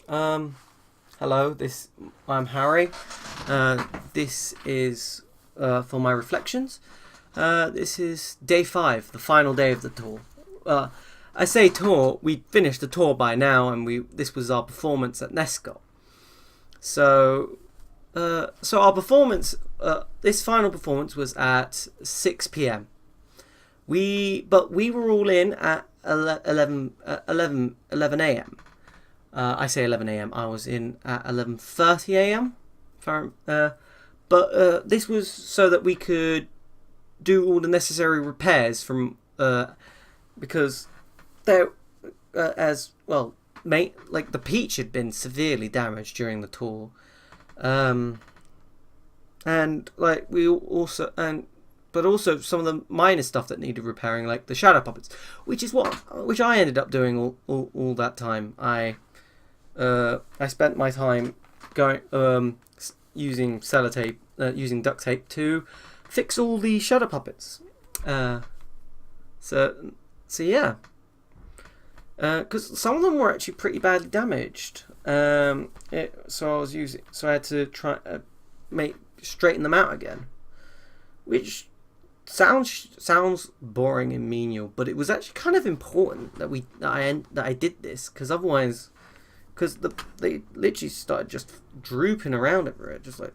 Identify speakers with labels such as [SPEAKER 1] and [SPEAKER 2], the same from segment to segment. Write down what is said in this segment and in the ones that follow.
[SPEAKER 1] Um, Hello. I'm Harry. This is for my reflections. This is day 5, the final day of the tour. Uh, I say tour. We finished the tour by now, and we this was our performance at Nescott. So, so our performance, this final performance was at 6 p.m. We were all in at 11 a.m. I say 11 a.m. I was in at 11:30 a.m. But this was so that we could do all the necessary repairs from because there as well, mate. Like the Peach had been severely damaged during the tour, um, and like we also and but also some of the minor stuff that needed repairing, like the shadow puppets, which I ended up doing all that time. I spent my time going using sellotape, using duct tape to fix all the shadow puppets. Uh, so yeah, because some of them were actually pretty badly damaged. So I had to try make straighten them out again, which sounds boring and menial, but it was actually kind of important that I did this, because otherwise, they literally started just drooping around everywhere, just like,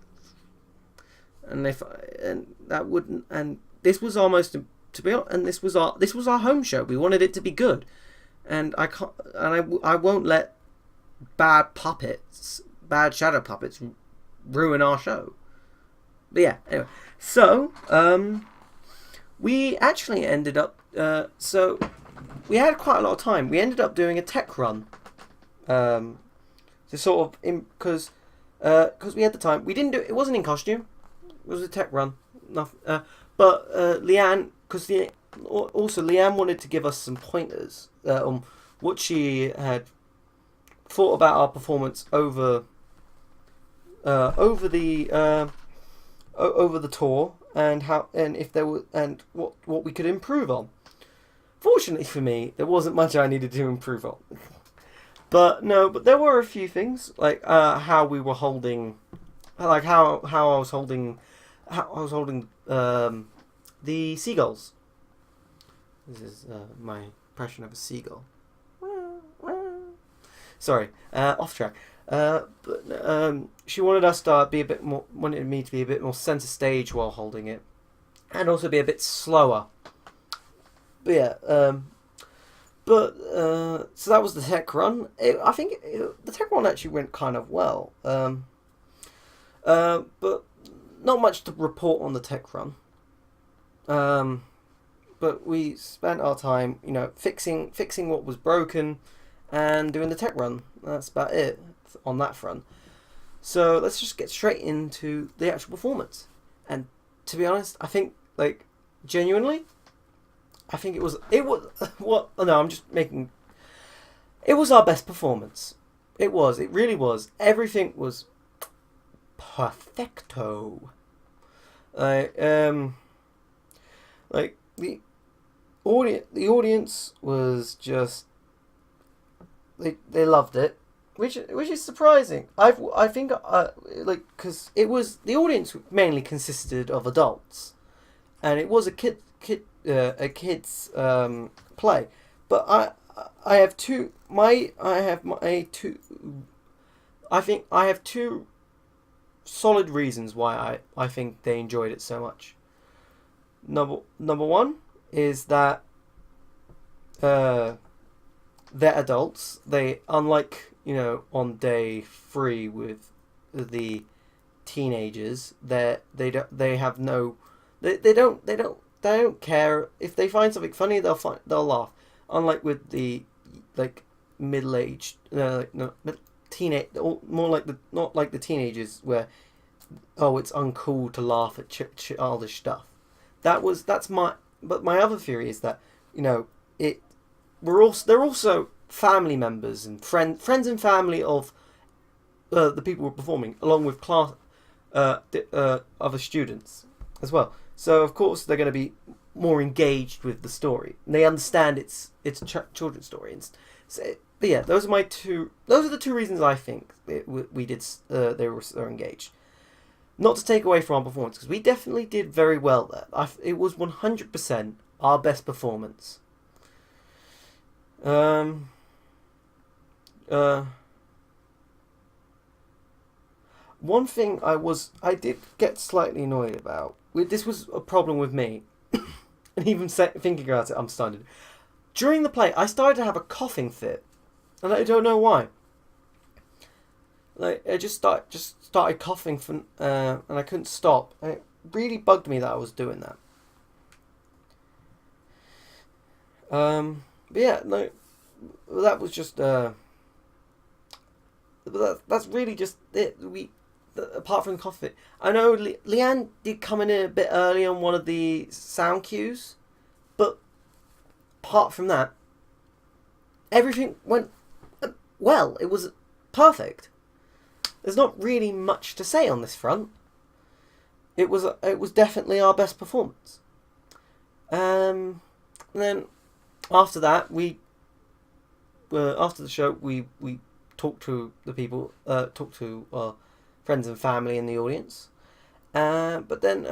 [SPEAKER 1] and if and that wouldn't and this was almost to be honest, and this was our home show. We wanted it to be good, and I can't and I won't let bad shadow puppets ruin our show. But yeah, anyway, so we actually ended up so we had quite a lot of time. We ended up doing a tech run, to sort of because we had the time. We didn't do it. It wasn't in costume. It was a tech run. Nothing, but Leanne, also Leanne wanted to give us some pointers on what she had thought about our performance over the tour, and how, and if there were, and what we could improve on. Fortunately for me, there wasn't much I needed to improve on. But no, but there were a few things, like how we were holding, like how I was holding the seagulls. This is my impression of a seagull. Sorry, off track. She wanted us to be a bit more, wanted me to be a bit more center stage while holding it, and also be a bit slower. But yeah, so that was the tech run. I think the tech run actually went kind of well. But not much to report on the tech run. But we spent our time, fixing what was broken, and doing the tech run. That's about it on that front. So let's just get straight into the actual performance. And to be honest, I think, like, genuinely, I think it was what no, I'm just making it was our best performance. It really was. Everything was perfecto. Like like the audience was just, they loved it, which is surprising. I think like, because it was, the audience mainly consisted of adults, and it was a kids play. But I have two my I have my two I think I have two solid reasons why I think they enjoyed it so much. Number one is that uh, they're adults. They, unlike, on day 3 with the teenagers, they have no, they don't care if they find something funny. They'll laugh. Unlike with the, like, middle aged, no, teenage, more like the, not like the teenagers where, oh, it's uncool to laugh at childish stuff. That's my, but my other theory is that, it they're also family members and friends and family of the people who are performing, along with class other students as well. So of course they're going to be more engaged with the story. And they understand it's a children's story, and so but yeah, those are my two. Those are the two reasons I think we did. They were so engaged. Not to take away from our performance, because we definitely did very well there. It was 100% our best performance. Um. One thing I did get slightly annoyed about. This was a problem with me, and even thinking about it, I'm starting. During the play, I started to have a coughing fit, and I don't know why. Like I just started coughing and I couldn't stop, and it really bugged me that I was doing that. But yeah, no, that was just that's really just it. Apart from the coffee, I know Leanne did come in a bit early on one of the sound cues, but apart from that, everything went well. It was perfect. There's not really much to say on this front. It was definitely our best performance. And then after that, after the show, we talked to the people, talked to our friends and family in the audience. But then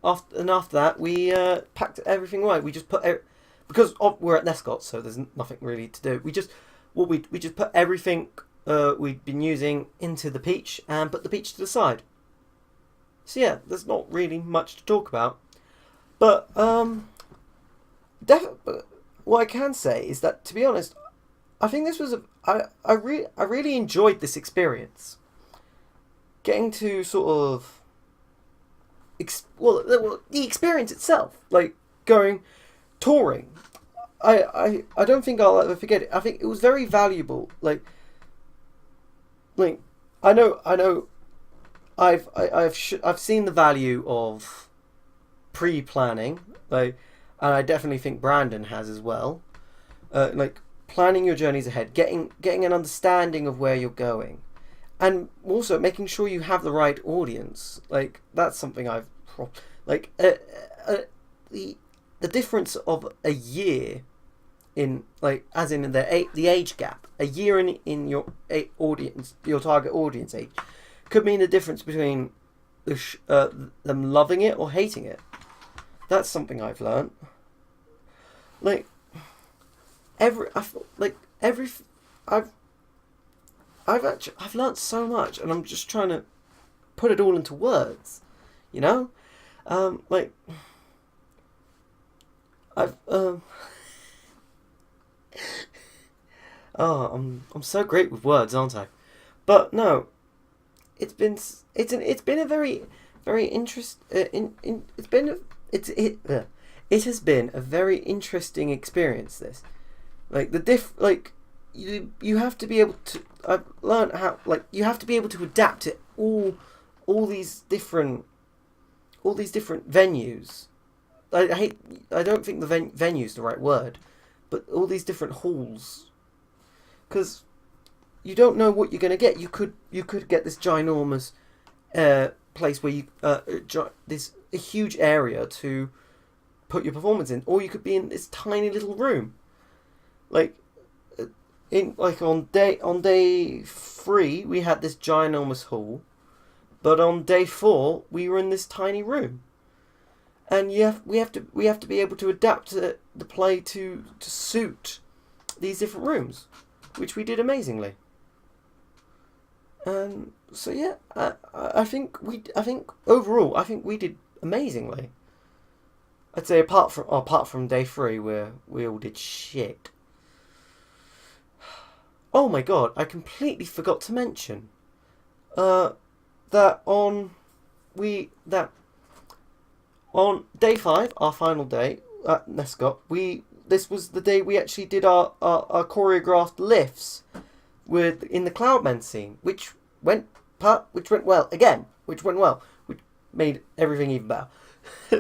[SPEAKER 1] after that, we packed everything away. We just because we're at Nescott, so there's nothing really to do. We just put everything we'd been using into the peach and put the peach to the side. So yeah, there's not really much to talk about. But what I can say is that, to be honest, I think this was I really enjoyed this experience. Getting to sort of the experience itself, like going touring. I don't think I'll ever forget it. I think it was very valuable. Like I know I've seen the value of pre-planning, like, and I definitely think Brandon has as well. Like planning your journeys ahead, getting an understanding of where you're going, and also making sure you have the right audience. Like that's something I've like the difference of a year in, like, as in the age gap, a year in your audience, your target audience age, could mean the difference between them loving it or hating it. That's something I've learned. Like I've learned so much, and I'm just trying to put it all into words, you know. Like I've oh, I'm so great with words, aren't I? But no, it's been a very it has been a very interesting experience. This, like you have to be able to. I've learned how, like, you have to be able to adapt to all these different venues. I don't think the venue's the right word, but all these different halls, because you don't know what you're going to get. You could get this ginormous place where you a huge area to put your performance in, or you could be in this tiny little room. Like on day 3 we had this ginormous hall, but on day 4 we were in this tiny room. And we have to be able to adapt the play to suit these different rooms, which we did amazingly. So yeah, I think overall we did amazingly. I'd say apart from day 3 where we all did shit. Oh my god, I completely forgot to mention that on day 5, our final day at Nescott, this was the day we actually did our choreographed lifts in the Cloudmen scene, which went well, which made everything even better.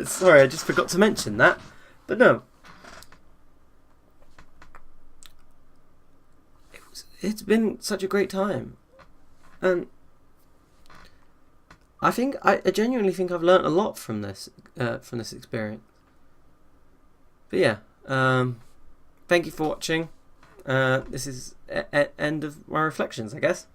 [SPEAKER 1] Sorry, I just forgot to mention that. But no, it's been such a great time, and I genuinely think I've learnt a lot from this experience. But yeah, thank you for watching, This is end of my reflections, I guess.